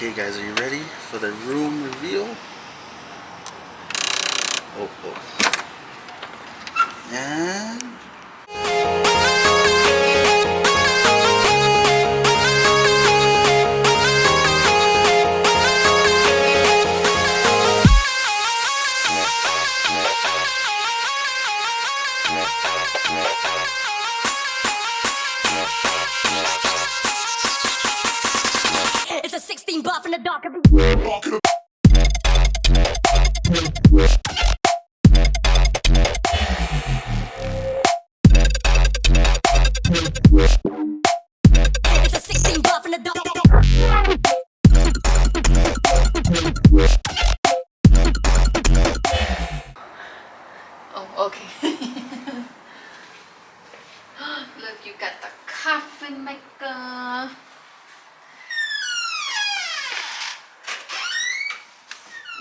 Okay guys, are you ready for the room reveal? Oh. And it's a 16 buff in the dark. It's a 16 buff in the dark. Oh, okay. Look, you got the coffin maker.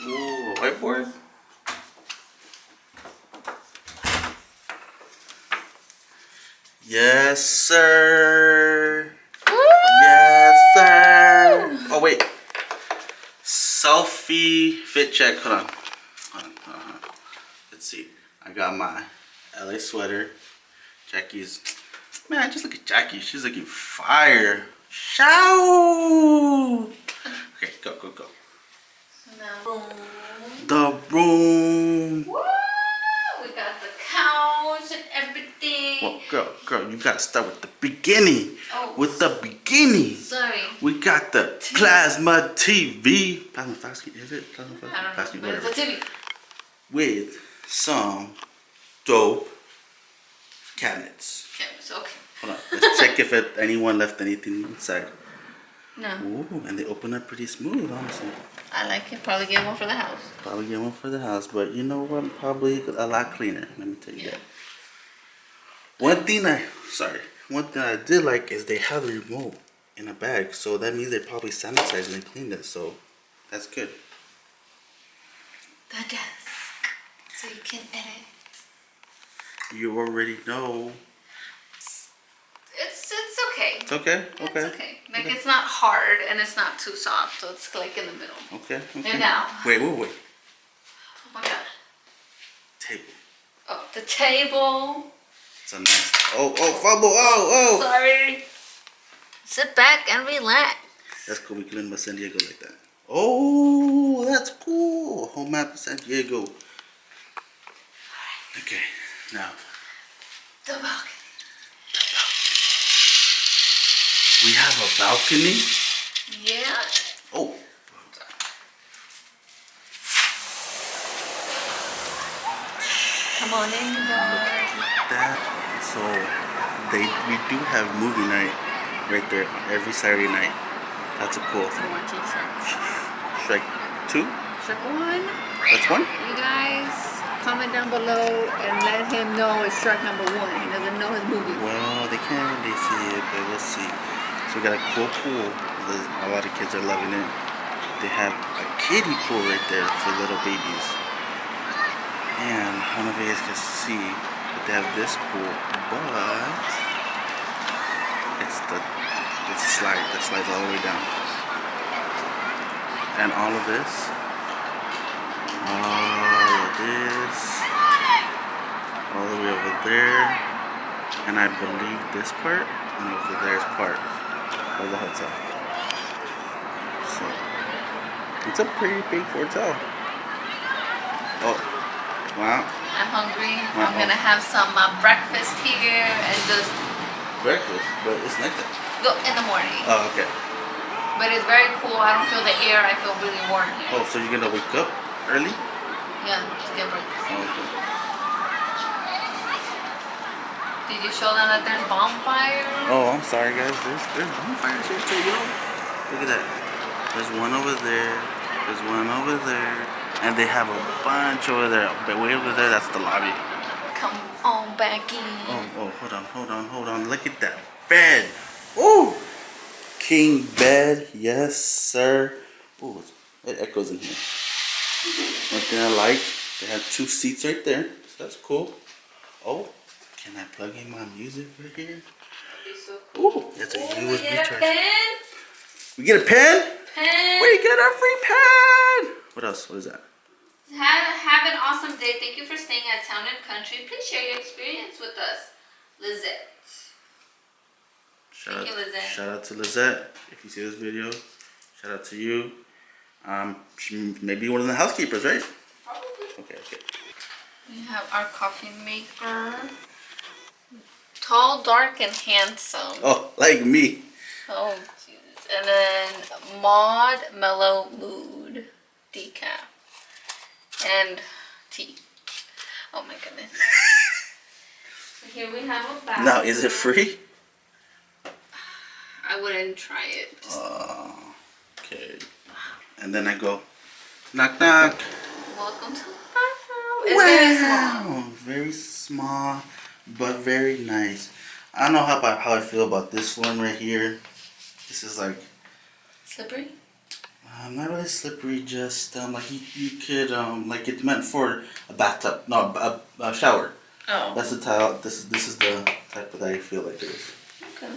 ooh, a whiteboard? Yes, sir. Yes, sir. Oh wait. Selfie fit check. Hold on. Let's see. I got my LA sweater. Jackie's. Man, just look at Jackie. She's looking fire. Show. Okay, go. No. The room. Woo! We got the couch and everything. Well, girl, you gotta start with the beginning. Oh. With the beginning. Sorry. We got the plasma TV. Plasma Foxy, is it? Plasma Foxy? I don't know, Foxy, but it's whatever. a TV. With some dope cabinets. Okay, so okay. Hold on, let's check if anyone left anything inside. No. Ooh, and they open up pretty smooth, honestly. I like it. Probably get one for the house. Probably get one for the house, but you know what? Probably a lot cleaner. Let me tell you that. One thing I did like is they have the remote in a bag, so that means they probably sanitized and cleaned it, so that's good. The desk. So you can edit. You already know. It's okay. It's okay? It's okay. Like it's not hard and it's not too soft, so it's like in the middle. Okay. And now. Wait. Oh my god. Table. Oh, the table. It's a nice. Oh, fumble. Oh. Sorry. Sit back and relax. That's cool. We can learn about San Diego like that. Oh, that's cool. Home map of San Diego. Okay, now. The balcony. We have a balcony. Yeah. Oh. Come on in, guys. That. So, we do have movie night right there every Saturday night. That's a cool I'm thing. watching Shrek Shrek. 2? Shrek 1. That's one? You guys comment down below and let him know it's Shrek number 1. He doesn't know his movie. Well, they can't really see it, but we'll see. So we got a cool pool. A lot of kids are loving it. They have a kiddie pool right there for little babies. And I don't know if you guys can see, but they have this pool, but it's a slide that slides all the way down. And all of this, all the way over there, and I believe this part and over there is part of the hotel. So it's a pretty big hotel. Oh, wow. I'm hungry. I'm gonna have some breakfast here and just Breakfast, but it's nighttime. go in the morning. Oh, okay. But it's very cool. I don't feel the air. I feel really warm here. Oh, so you're gonna wake up early? Yeah, to get breakfast. Oh, okay. Did you show them that there's bonfire? Oh, I'm sorry guys. There's bonfires here too, yo. Look at that. There's one over there. There's one over there. And they have a bunch over there. But way over there, that's the lobby. Come on back in. Oh, hold on. Look at that bed. Ooh. King bed. Yes, sir. Ooh, it echoes in here. One thing I like, they have 2 seats right there. So that's cool. Oh, can I plug in my music right here? So cool. Ooh, it's a Ooh, USB we get charger. a pen? We get a pen? Pen. Where they get a free pen. What else? What is that? Have an awesome day. Thank you for staying at Town and Country. Please share your experience with us. Lizette. Thank you, Lizette. Shout out to Lizette. If you see this video, shout out to you. She may be one of the housekeepers, right? Probably. Okay. We have our coffee maker. Tall, dark, and handsome. Oh, like me. Oh, Jesus. And then Maud Mellow Mood decaf. And tea. Oh my goodness. So here we have a bag. Now, is it free? I wouldn't try it. Okay. And then I go, knock, knock. Welcome to the bathroom. It's very small. Very small, but very nice. I don't know how I feel about this one right here. This is like Slippery? not really slippery. Just like you could like it's meant for a bathtub, no, a shower. Oh. That's the tile. This is the type that I feel like it is. Okay.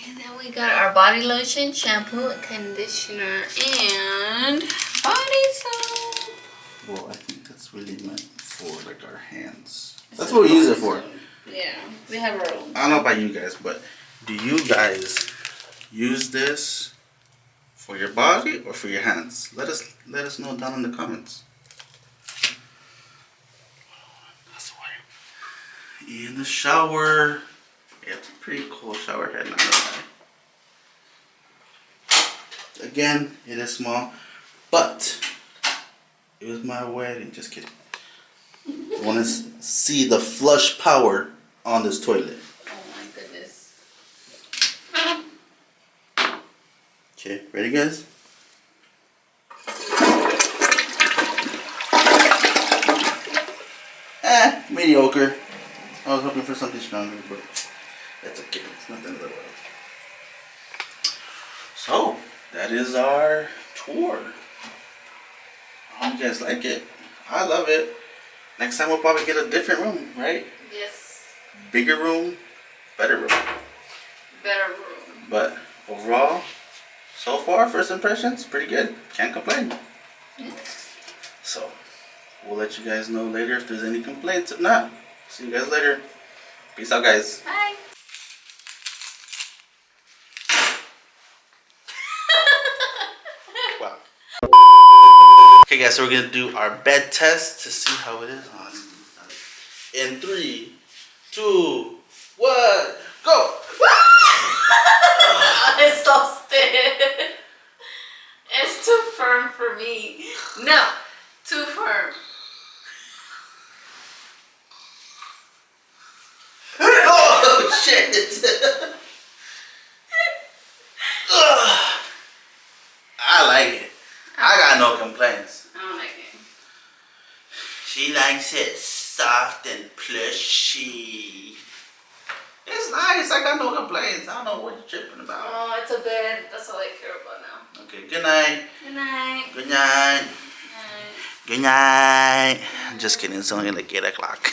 And then we got our body lotion, shampoo, conditioner, and body soap. Well, I think that's really meant for like our hands. That's what we use it for. Yeah, we have our own. I don't know about you guys, but do you guys use this for your body or for your hands? Let us know down in the comments. That's why. In the shower. Yeah, it's a pretty cool shower head, not gonna lie. Again, it is small, but it was my wedding. Just kidding. I want to see the flush power on this toilet. Oh my goodness. Okay, ready, guys? Mediocre. I was hoping for something stronger, but that's okay. It's nothing little. So, that is our tour. I hope you guys like it. I love it. Next time we'll probably get a different room, right? Yes. Bigger room, better room. Better room. But overall, so far, first impressions, pretty good. Can't complain. Yes. So, we'll let you guys know later if there's any complaints. If not, see you guys later. Peace out, guys. Bye. Wow. Okay, guys, so we're going to do our bed test to see how it is on. In 3, 2, 1, go! It's so stiff. It's too firm for me. No, too firm. Oh, shit! I like it. I got no complaints. I don't like it. She likes it soft and plushy. It's nice. I got no complaints. I don't know what you're tripping about. Oh, it's a bed. That's all I care about now. Okay, good night. Good night. Good night. Good night. Just kidding. It's only like 8 o'clock.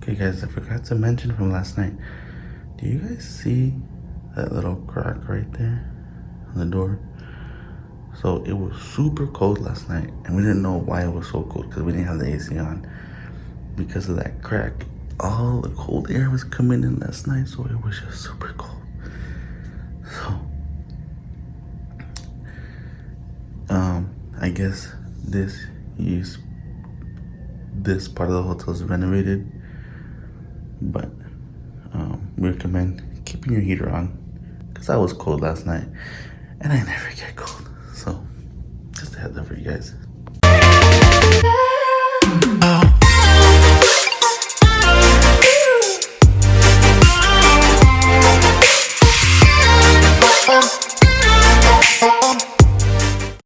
Okay, guys, I forgot to mention from last night. Do you guys see that little crack right there on the door? So it was super cold last night, and we didn't know why it was so cold because we didn't have the AC on. Because of that crack, all the cold air was coming in last night, so it was just super cold. So, I guess this part of the hotel is renovated, but we recommend keeping your heater on because I was cold last night, and I never get cold. So, just a heads up for you guys.